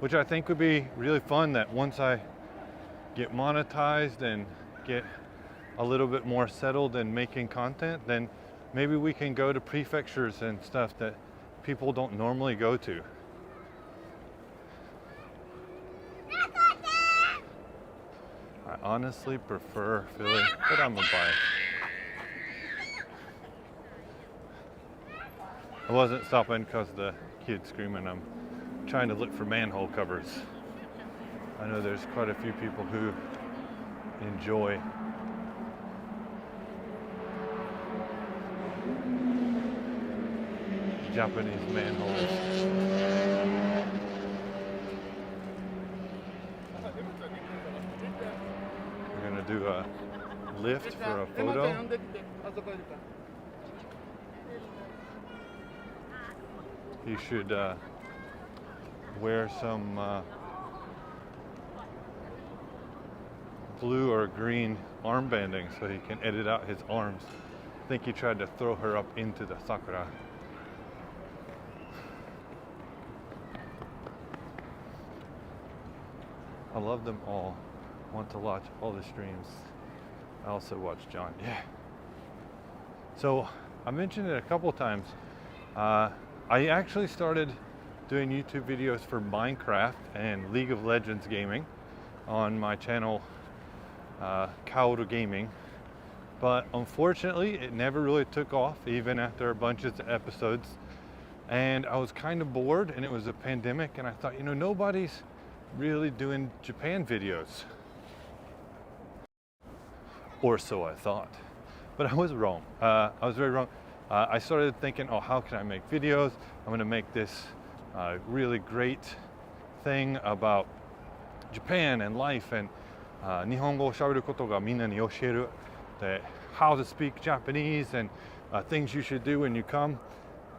A: Which I think would be really fun, that once I get monetized and get a little bit more settled in making content, then maybe we can go to prefectures and stuff that people don't normally go to. I honestly prefer Philly, but I'm a bias. I wasn't stopping because the kid's screaming. I'm trying to look for manhole covers. I know there's quite a few people who enjoy Japanese manholes. We're gonna do a lift for a photo. You should wear some blue or green armbanding so he can edit out his arms. I think he tried to throw her up into the Sakura. I love them all. Want to watch all the streams. I also watch John. Yeah. So I mentioned it a couple times. I actually started doing YouTube videos for Minecraft and League of Legends gaming on my channel, Kaoru Gaming. But unfortunately, it never really took off, even after a bunch of episodes. And I was kind of bored, and it was a pandemic, and I thought, you know, nobody's really doing Japan videos. Or so I thought. But I was wrong. I was very wrong. I started thinking, oh, how can I make videos? I'm going to make this really great thing about Japan and life and Nihongo shaberu koto ga minna ni yoshiru, how to speak Japanese and things you should do when you come.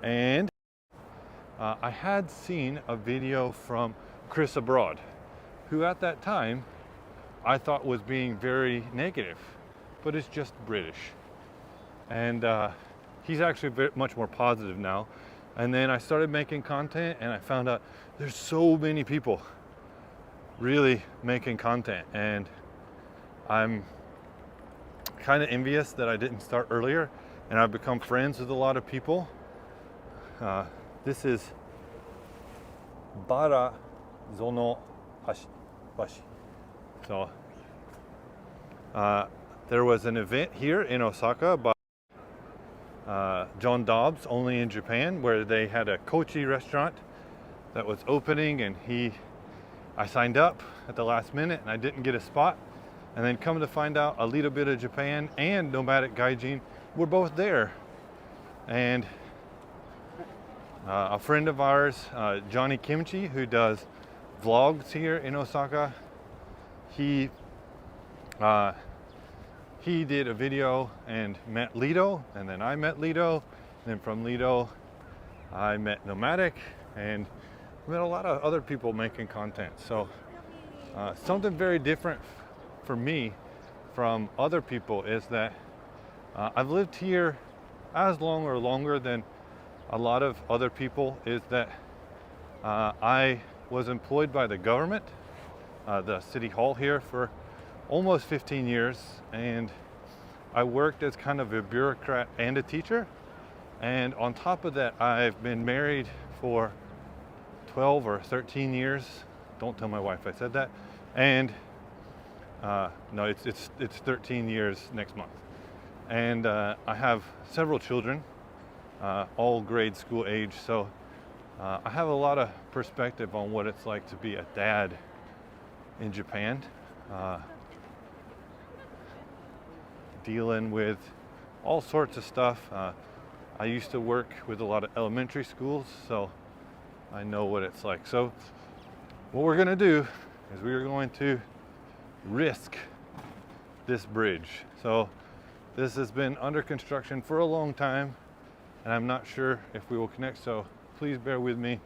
A: And I had seen a video from Chris Abroad, who at that time I thought was being very negative, but it's just British. And he's actually much more positive now. And then I started making content and I found out there's so many people really making content, and I'm kind of envious that I didn't start earlier, and I've become friends with a lot of people. This is Bara Zono Bashi. So there was an event here in Osaka by John Dobbs, only in Japan, where they had a kochi restaurant that was opening, and I signed up at the last minute and I didn't get a spot, and then come to find out a little bit of Japan and Nomadic Gaijin were both there. And a friend of ours, Johnny Kimchi, who does vlogs here in Osaka, he did a video and met Lido, and then I met Lido, and then from Lido I met Nomadic, and met a lot of other people making content. So something very different for me from other people is that I've lived here as long or longer than a lot of other people, is that I was employed by the government, the city hall here, for almost 15 years, and I worked as kind of a bureaucrat and a teacher. And on top of that, I've been married for 12 or 13 years. Don't tell my wife I said that. And no, it's 13 years next month. And I have several children, all grade school age. So I have a lot of perspective on what it's like to be a dad in Japan. Dealing with all sorts of stuff. I used to work with a lot of elementary schools, so I know what it's like. So what we're going to do is we're going to risk this bridge. So this has been under construction for a long time, and I'm not sure if we will connect, so please bear with me.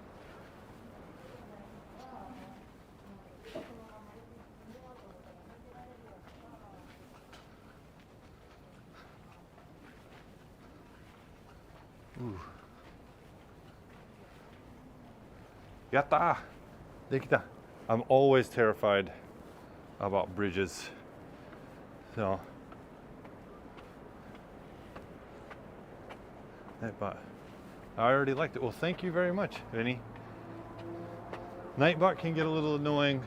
A: Yatta! Dekita! I'm always terrified about bridges. So, but I already liked it. Well, thank you very much, Vinny. Nightbot can get a little annoying.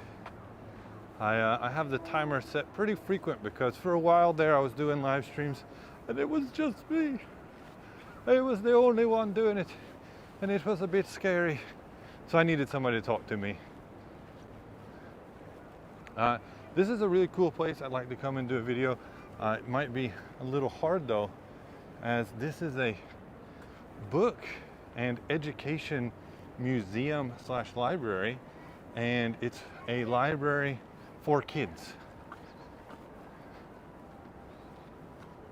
A: I have the timer set pretty frequent because for a while there I was doing live streams and it was just me. I was the only one doing it and it was a bit scary. So I needed somebody to talk to me. This is a really cool place. I'd like to come and do a video. It might be a little hard though, as this is a book and education museum / library, and it's a library for kids.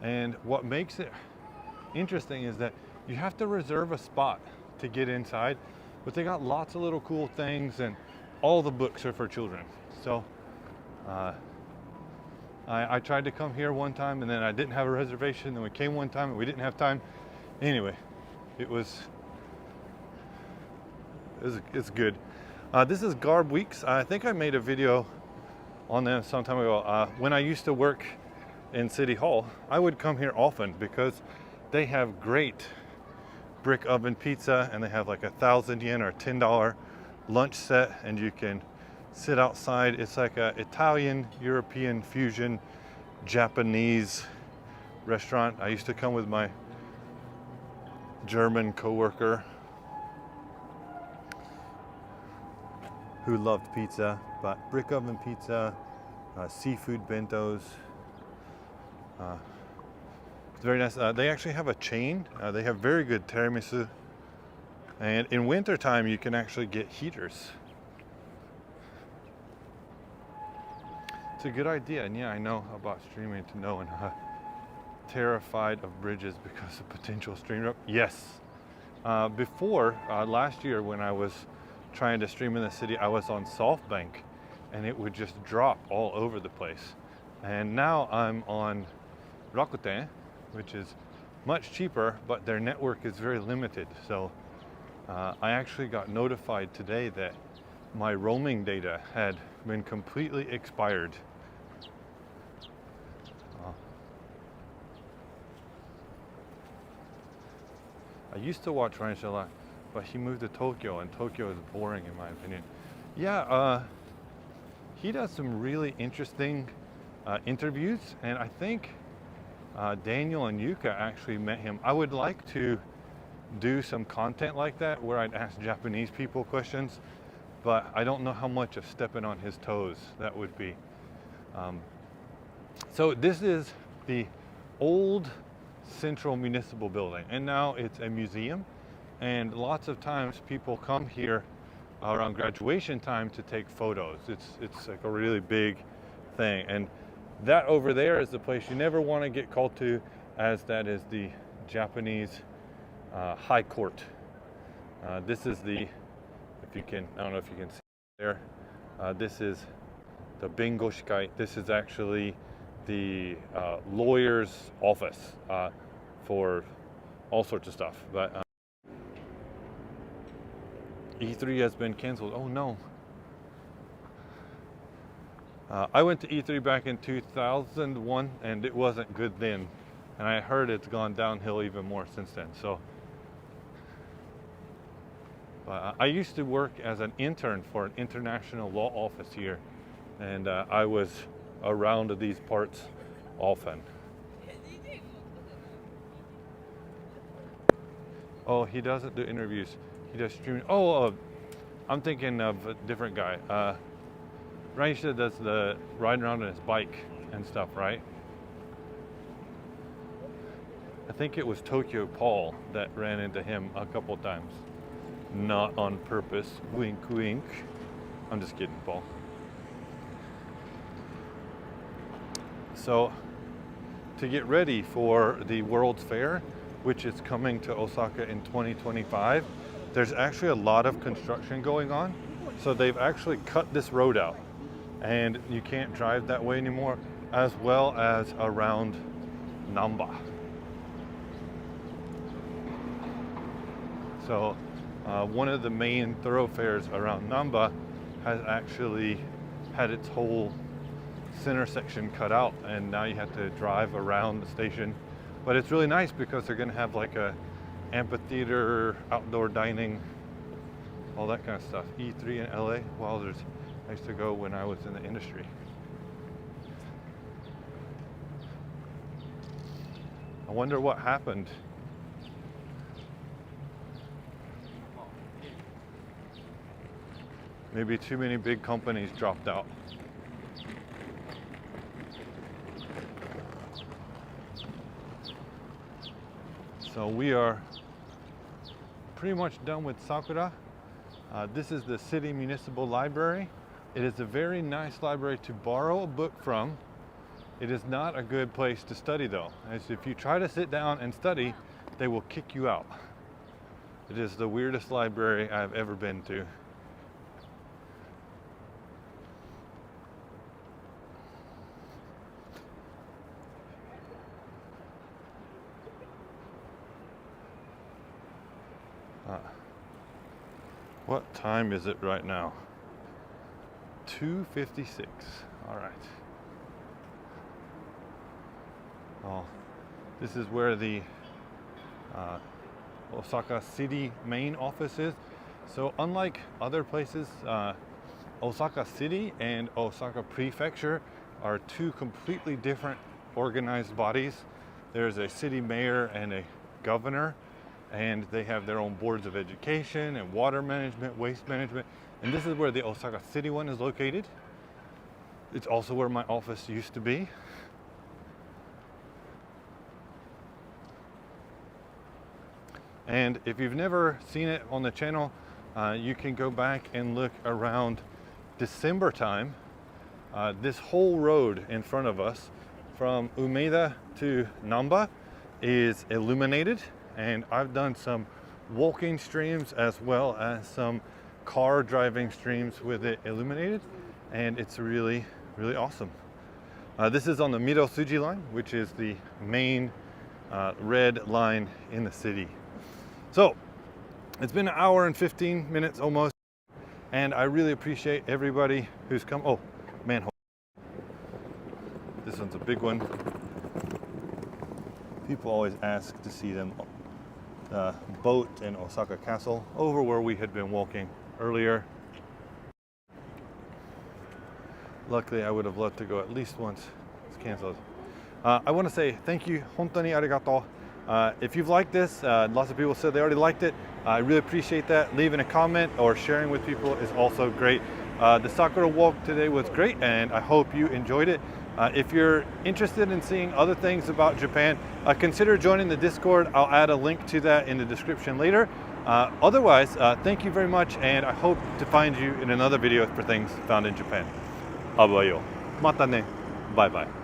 A: And what makes it interesting is that you have to reserve a spot to get inside, but they got lots of little cool things and all the books are for children. So I tried to come here one time and then I didn't have a reservation, then we came one time and we didn't have time. Anyway, it's good. This is Garb Weeks. I think I made a video on them some time ago. When I used to work in City Hall, I would come here often because they have great brick oven pizza and they have like 1,000 yen or $10 lunch set, and you can sit outside. It's like a Italian, European fusion, Japanese restaurant. I used to come with my German coworker who loved pizza, but brick oven pizza, seafood bentos. It's very nice. They actually have a chain. They have very good tiramisu. And in winter time, you can actually get heaters. It's a good idea. And yeah, I know about streaming to know, and terrified of bridges because of potential stream up. Yes. Before, last year when I was trying to stream in the city, I was on SoftBank and it would just drop all over the place. And now I'm on Rakuten, which is much cheaper, but their network is very limited. So I actually got notified today that my roaming data had been completely expired. I used to watch Ryan a lot, but he moved to Tokyo, and Tokyo is boring in my opinion. Yeah, he does some really interesting interviews, and I think Daniel and Yuka actually met him. I would like to do some content like that where I'd ask Japanese people questions, but I don't know how much of stepping on his toes that would be. So this is the old Central Municipal Building, and now it's a museum, and lots of times people come here around graduation time to take photos. It's like a really big thing, and that over there is the place you never want to get called to, as that is the Japanese High Court. This is the, if you can, I don't know if you can see there, this is the Bengoshikai. This is actually the lawyer's office for all sorts of stuff. But E3 has been canceled. Oh no. I went to E3 back in 2001 and it wasn't good then. And I heard it's gone downhill even more since then. So I used to work as an intern for an international law office here. And I was around these parts often. Oh, he doesn't do interviews. He does streaming. Oh, I'm thinking of a different guy. Raisha does the riding around on his bike and stuff, right? I think it was Tokyo Paul that ran into him a couple times. Not on purpose. Wink, wink. I'm just kidding, Paul. So, to get ready for the World's Fair, which is coming to Osaka in 2025, there's actually a lot of construction going on. So they've actually cut this road out and you can't drive that way anymore, as well as around Namba. So one of the main thoroughfares around Namba has actually had its whole center section cut out, and now you have to drive around the station. But it's really nice because they're going to have like a amphitheater, outdoor dining, all that kind of stuff. E3 in LA, Wowzers. I used to go when I was in the industry. I wonder what happened. Maybe too many big companies dropped out. So we are pretty much done with Sakura. This is the City Municipal Library. It is a very nice library to borrow a book from. It is not a good place to study though, as if you try to sit down and study, they will kick you out. It is the weirdest library I've ever been to. What time is it right now? 2:56. All right. Oh, this is where the Osaka City main office is. So unlike other places, Osaka City and Osaka Prefecture are two completely different organized bodies. There's a city mayor and a governor, and they have their own boards of education and water management, waste management. And this is where the Osaka City one is located. It's also where my office used to be. And if you've never seen it on the channel, you can go back and look around December time. This whole road in front of us from Umeda to Namba is illuminated. And I've done some walking streams as well as some car driving streams with it illuminated, and it's really, really awesome. This is on the Midosuji line, which is the main red line in the city. So it's been an hour and 15 minutes almost, and I really appreciate everybody who's come. Oh, manhole. This one's a big one. People always ask to see them boat in Osaka Castle, over where we had been walking earlier. Luckily, I would have loved to go at least once. It's canceled. I want to say thank you, hontoni arigato. If you've liked this, lots of people said they already liked it. I really appreciate that. Leaving a comment or sharing with people is also great. The Sakura walk today was great, and I hope you enjoyed it. If you're interested in seeing other things about Japan, consider joining the Discord. I'll add a link to that in the description later. Otherwise, thank you very much, and I hope to find you in another video for things found in Japan. Abayo. Mata ne. Bye bye.